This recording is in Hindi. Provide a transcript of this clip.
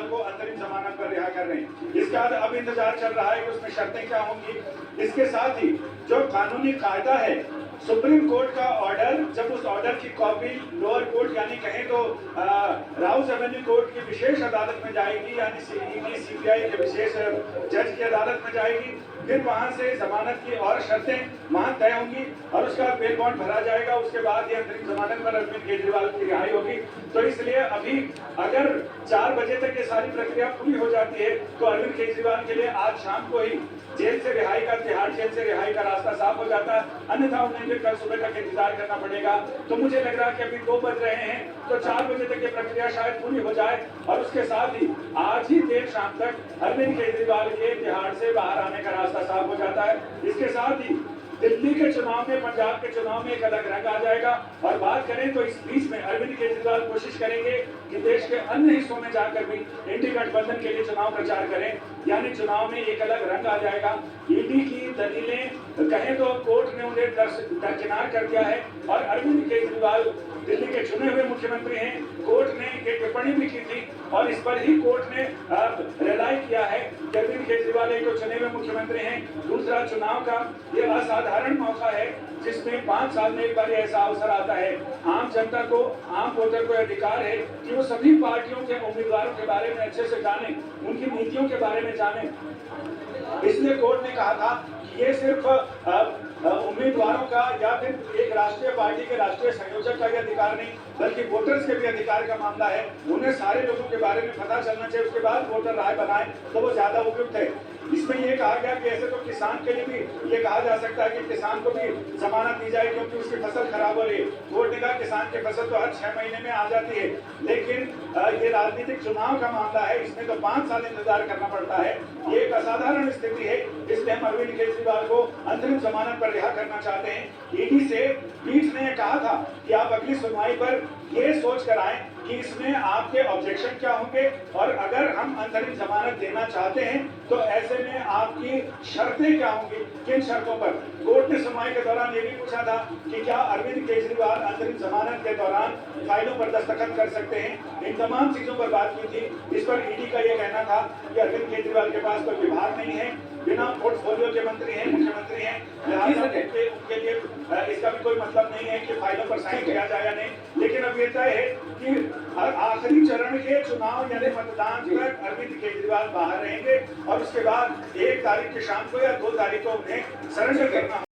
को अंतरिम जमानत पर रिहा कर रहे हैं। इसके बाद अब इंतजार चल रहा है कि उसमें शर्तें क्या होंगी। इसके साथ ही जो कानूनी कायदा है, सुप्रीम कोर्ट का ऑर्डर, जब उस ऑर्डर की कॉपी लोअर कोर्ट यानी कहें तो राउज एवेन्यू कोर्ट की विशेष अदालत में जाएगी, यानी सीबीआई के विशेष जज की अदालत में जाएगी, फिर वहां से जमानत की और शर्तें वहां तय होंगी और उसका बेल बॉन्ड भरा जाएगा। उसके बाद ये अंतरिम जमानत पर अरविंद केजरीवाल की रिहाई होगी। तो इसलिए अभी अगर 4 बजे तक ये सारी प्रक्रिया पूरी हो जाती है तो अरविंद केजरीवाल के लिए आज शाम को ही जेल से रिहाई का, तिहाड़ जेल से रिहाई का रास्ता साफ हो जाता है। अन्यथा उन्हें फिर कल सुबह तक इंतजार करना पड़ेगा। तो मुझे लग रहा है कि अभी 2 बज रहे हैं, तो 4 बजे तक ये प्रक्रिया शायद पूरी हो जाए और उसके साथ ही आज ही देर शाम तक अरविंद केजरीवाल के तिहाड़ से बाहर आने का रास्ता साफ हो जाता है। इसके साथ ही दिल्ली के चुनाव में, पंजाब के चुनाव में एक अलग रंग आ जाएगा। और बात करें तो इस बीच में अरविंद केजरीवाल कोशिश करेंगे कि देश के अन्य हिस्सों में जाकर भी इंडी गठबंधन के लिए चुनाव प्रचार करें, यानी चुनाव में एक अलग रंग आ जाएगा। ईडी की दलीलें कहें तो कोर्ट ने उन्हें दरकिनार कर दिया है और अरविंद केजरीवाल दिल्ली के चुने हुए मुख्यमंत्री हैं। कोर्ट ने एक टिप्पणी भी की थी और इस पर ही कोर्ट ने रिलाई किया है कि अरविंद केजरीवाल एक तो चुने हुए मुख्यमंत्री हैं, दूसरा चुनाव का ये असाधारण मौका है जिसमें 5 साल में एक बार ऐसा अवसर आता है। आम जनता को, आम वोटर को अधिकार है कि वो सभी पार्टियों के उम्मीदवारों के बारे में अच्छे से जाने, उनकी नीतियों के बारे में जाने। इसलिए कोर्ट ने कहा था कि ये सिर्फ उम्मीदवारों का या फिर एक राष्ट्रीय पार्टी के राष्ट्रीय संयोजक का ही अधिकार नहीं, बल्कि वोटर्स के भी अधिकार का मामला है। उन्हें सारे लोगों के बारे में पता चलना चाहिए, उसके बाद वोटर राय बनाए तो वो ज्यादा उपयुक्त है। इसमें ये कहा गया कि ऐसे तो किसान के लिए भी ये कहा जा सकता है कि किसान को भी जमानत दी जाए क्योंकि उसकी फसल खराब हो रही है। कोर्ट ने कहा किसान की फसल तो हर 6 महीने में आ जाती है, लेकिन ये राजनीतिक चुनाव का मामला है, इसमें तो 5 साल इंतजार करना पड़ता है। ये एक असाधारण स्थिति है, इसलिए हम अरविंद केजरीवाल को अंतरिम जमानत पर रिहा करना चाहते हैं। ईडी से पीठ ने कहा था कि आप अगली सुनवाई पर ये सोच कर आए कि इसमें आपके ऑब्जेक्शन क्या होंगे और अगर हम अंतरिम जमानत देना चाहते हैं तो ऐसे में आपकी शर्तें क्या होंगी, किन शर्तों पर। कोर्ट ने सुनवाई के दौरान ये भी पूछा था कि क्या अरविंद केजरीवाल अंतरिम जमानत के दौरान फाइलों पर दस्तखत कर सकते हैं। इन तमाम चीजों पर बात की थी। इस पर ईडी का ये कहना था कि अरविंद केजरीवाल के पास कोई विभाग नहीं है, बिना पोर्टफोलियो के मंत्री हैं, मुख्यमंत्री हैं, उनके लिए इसका भी कोई मतलब नहीं है कि फाइलों पर साइन किया जाए या नहीं। लेकिन अब ये तय है कि आखिरी चरण के चुनाव यानी मतदान तक अरविंद केजरीवाल बाहर रहेंगे और उसके बाद 1 तारीख की शाम को या 2 तारीख को उन्हें सरेंडर करना